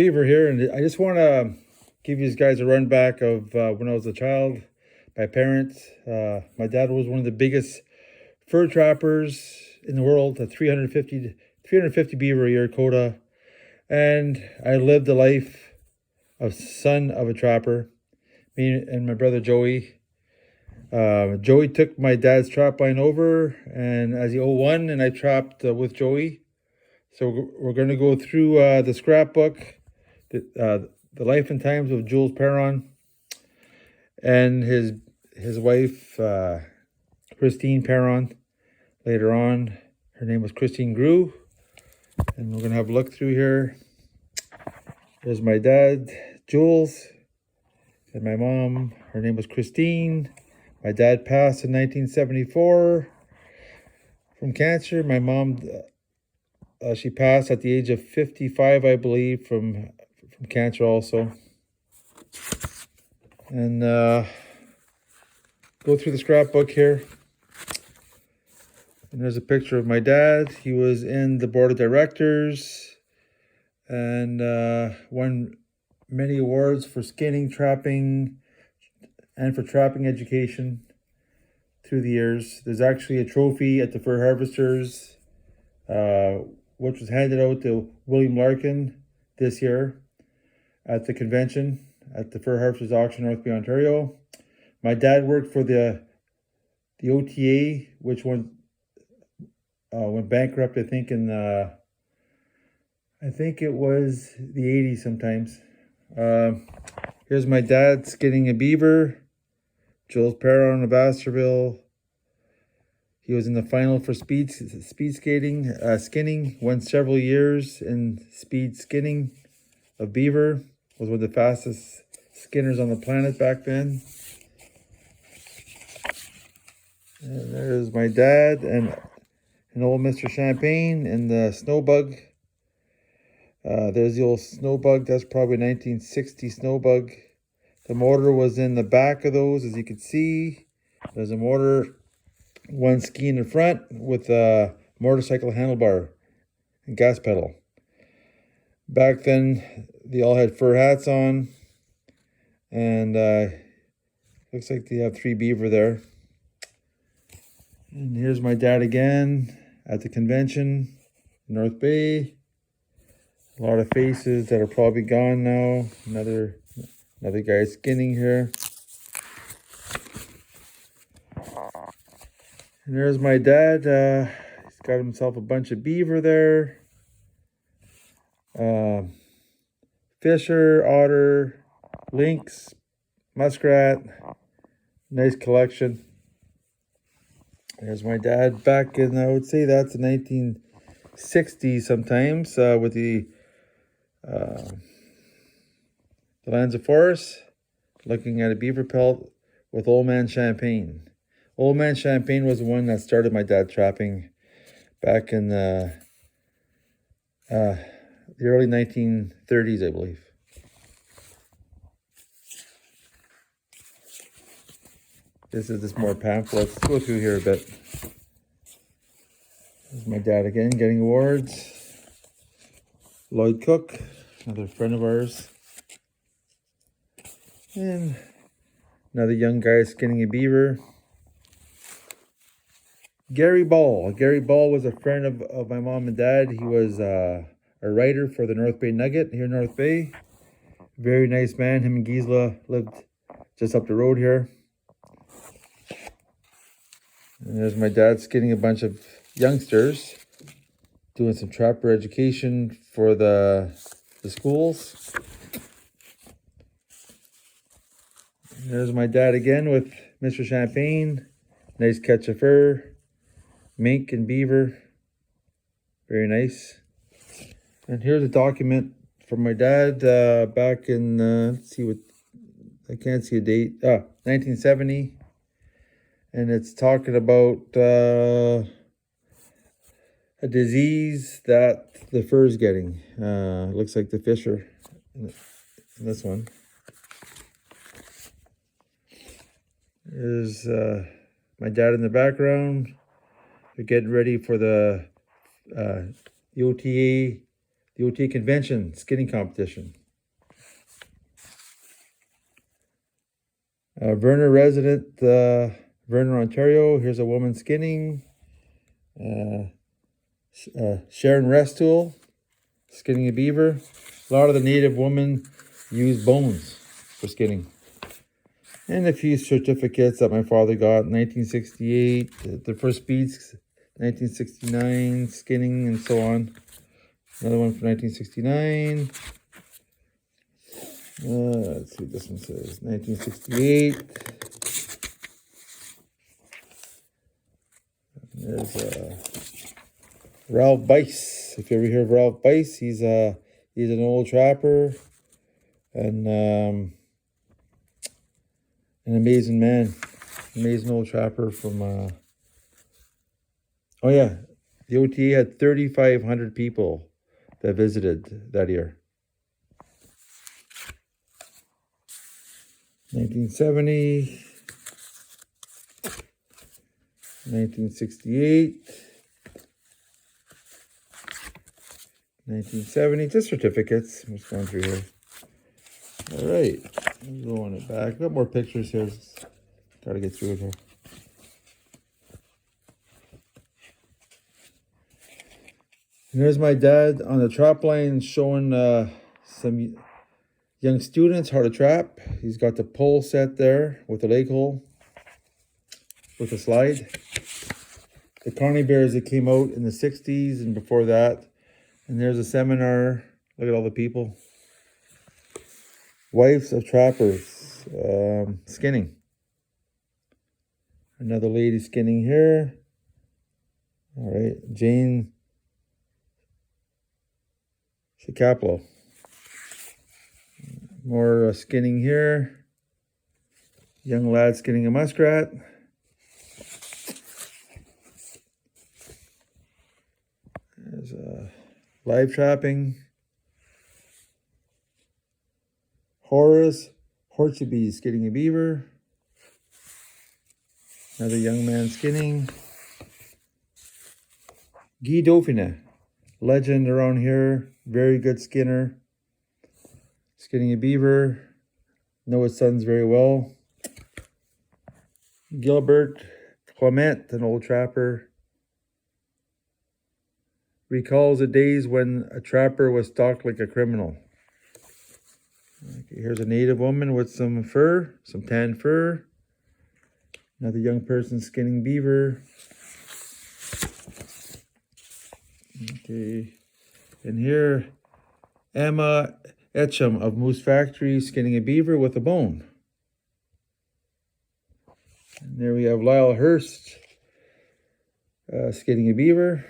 Beaver here, and I just want to give you guys a run back of when I was a child. My parents, my dad was one of the biggest fur trappers in the world, at 350 beaver a year quota, and I lived the life of son of a trapper. Me and my brother Joey. Joey took my dad's trap line over, and as he won, and I trapped with Joey. So we're going to go through the scrapbook. The life and times of Jules Perron and his wife Chistine Perron. Later on, her name was Christine Grew, and we're gonna have a look through here. There's my dad, Jules, and my mom. Her name was Christine. My dad passed in 1974 from cancer. My mom, she passed at the age of 55, I believe, from cancer also. And go through the scrapbook here. And there's a picture of my dad. He was in the board of directors and won many awards for skinning, trapping, and for trapping education through the years. There's actually a trophy at the Fur Harvesters, which was handed out to William Larkin this year at the convention at the Fur Harvesters Auction, North Bay, Ontario. My dad worked for the OTA, which went bankrupt, I think it was the 80s sometimes. Here's my dad skinning a beaver. Jules Perron of Astorville. He was in the final for speed skating, skinning. Won several years in speed skinning of beaver. Was one of the fastest skinners on the planet back then. And there's my dad and old Mr. Champagne and the Snowbug. There's the old Snowbug. That's probably 1960 Snowbug. The motor was in the back of those, as you can see. There's a motor, one ski in the front with a motorcycle handlebar and gas pedal. Back then, they all had fur hats on. And looks like they have 3 beaver there. And here's my dad again at the convention, North Bay. A lot of faces that are probably gone now. Another guy skinning here. And there's my dad. He's got himself a bunch of beaver there. Fisher, otter, lynx, muskrat. Nice collection. There's my dad back in, I would say that's the 1960s sometimes, with the lands of forest, looking at a beaver pelt with Old Man Champagne. Old Man Champagne was the one that started my dad trapping back in the early 1930s, I believe. This is just more pamphlets. Let's go through here a bit. There's my dad again, getting awards. Lloyd Cook, another friend of ours. And another young guy skinning a beaver. Gary Ball. Gary Ball was a friend of my mom and dad. He was a writer for the North Bay Nugget here in North Bay. Very nice man. Him and Gisela lived just up the road here. And there's my dad skinning a bunch of youngsters, doing some trapper education for the schools. And there's my dad again with Mr. Champagne. Nice catch of fur, mink and beaver. Very nice. And here's a document from my dad back in, let's see what, I can't see a date, 1970. And it's talking about a disease that the fur is getting. Looks like the Fisher in this one. There's my dad in the background. They're getting ready for the OTA, the OTA convention, skinning competition. Verner resident, Verner, Ontario. Here's a woman skinning. Sharon Restool, skinning a beaver. A lot of the native women use bones for skinning. And a few certificates that my father got in 1968. The first beads, 1969, skinning and so on. Another one from 1969. Let's see what this one says. 1968. There's Ralph Bice. If you ever hear of Ralph Bice, he's an old trapper and an amazing man. Amazing old trapper from oh yeah, the OTA had 3,500 people that visited that year. 1970, 1968, 1970, just certificates. I'm just going through here. All right, let's go on it back. Got more pictures here. Got to get through it here. And there's my dad on the trap line showing some young students how to trap. He's got the pole set there with the leg hole, with a slide. The Carney Bears that came out in the 60s and before that. And there's a seminar. Look at all the people. Wives of Trappers, skinning. Another lady skinning here. All right, Jane Shicaplo. More skinning here. Young lad skinning a muskrat. There's live trapping. Horace Horcheby skinning a beaver. Another young man skinning. Guy Dauphiné, legend around here. Very good skinner. Skinning a beaver. Know his sons very well. Gilbert Clement, an old trapper, recalls the days when a trapper was stalked like a criminal. Okay, here's a native woman with some fur, some tan fur. Another young person skinning beaver. Okay, and here, Emma Etcham of Moose Factory skinning a beaver with a bone. And there we have Lyle Hurst skinning a beaver.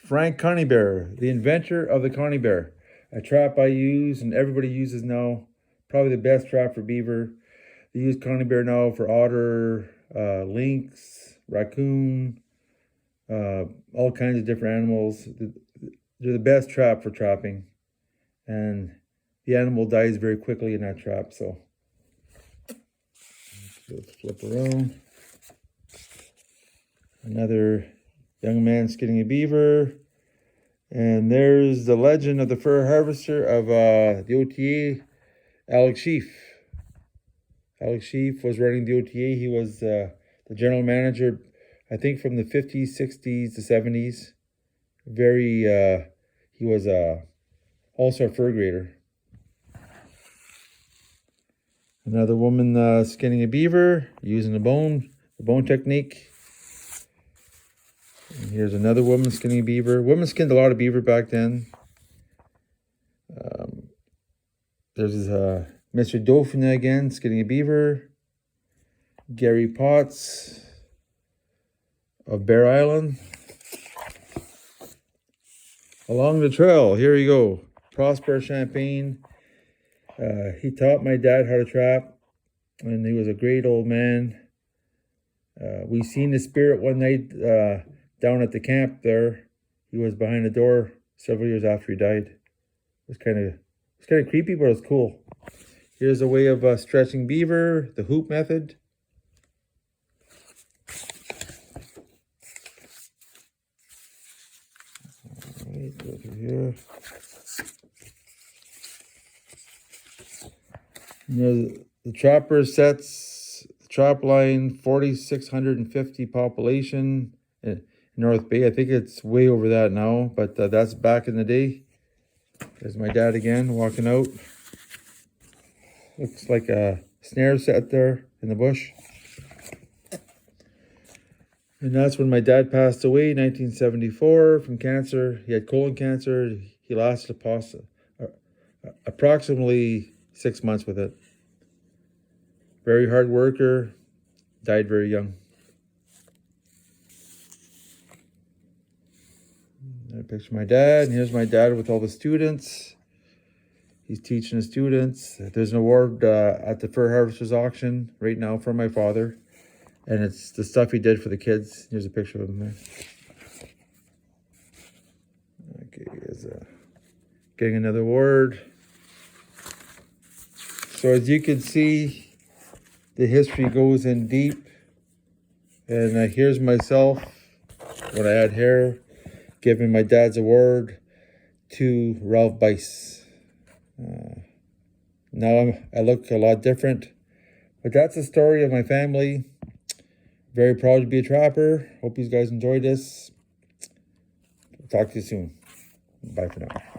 Frank Carney Bear, the inventor of the Carney Bear, a trap I use and everybody uses now. Probably the best trap for beaver. They use Carney Bear now for otter, lynx, raccoon, all kinds of different animals. They're the best trap for trapping, and the animal dies very quickly in that trap. So let's flip around. Another young man skinning a beaver. And there's the legend of the fur harvester of the OTA, Alex Sheaf. Alex Sheaf was running the OTA. He was the general manager, I think, from the 50s, 60s, to 70s. He was also a fur grader. Another woman skinning a beaver using the bone technique. And here's another woman skinning a beaver. Women skinned a lot of beaver back then. There's Mr. Dauphiné again, skinning a beaver. Gary Potts of Bear Island. Along the trail, here we go. Prosper Champagne. He taught my dad how to trap, and he was a great old man. We seen his spirit one night down at the camp there. He was behind the door several years after he died. It was kind of creepy, but it was cool. Here's a way of stretching beaver, the hoop method. All right, go through here. The trapper sets trap line 4,650 population in North Bay. I think it's way over that now, but that's back in the day. There's my dad again walking out. Looks like a snare set there in the bush. And that's when my dad passed away, 1974, from cancer. He had colon cancer. He lasted approximately 6 months with it. Very hard worker, died very young. I picture my dad, and here's my dad with all the students. He's teaching the students. There's an award at the Fur Harvesters auction right now from my father, and it's the stuff he did for the kids. Here's a picture of him there. Okay, here's getting another award. So as you can see, the history goes in deep. And here's myself when I had hair, giving my dad's award to Ralph Bice. Now I look a lot different, but that's the story of my family. Very proud to be a trapper. Hope you guys enjoyed this. Talk to you soon. Bye for now.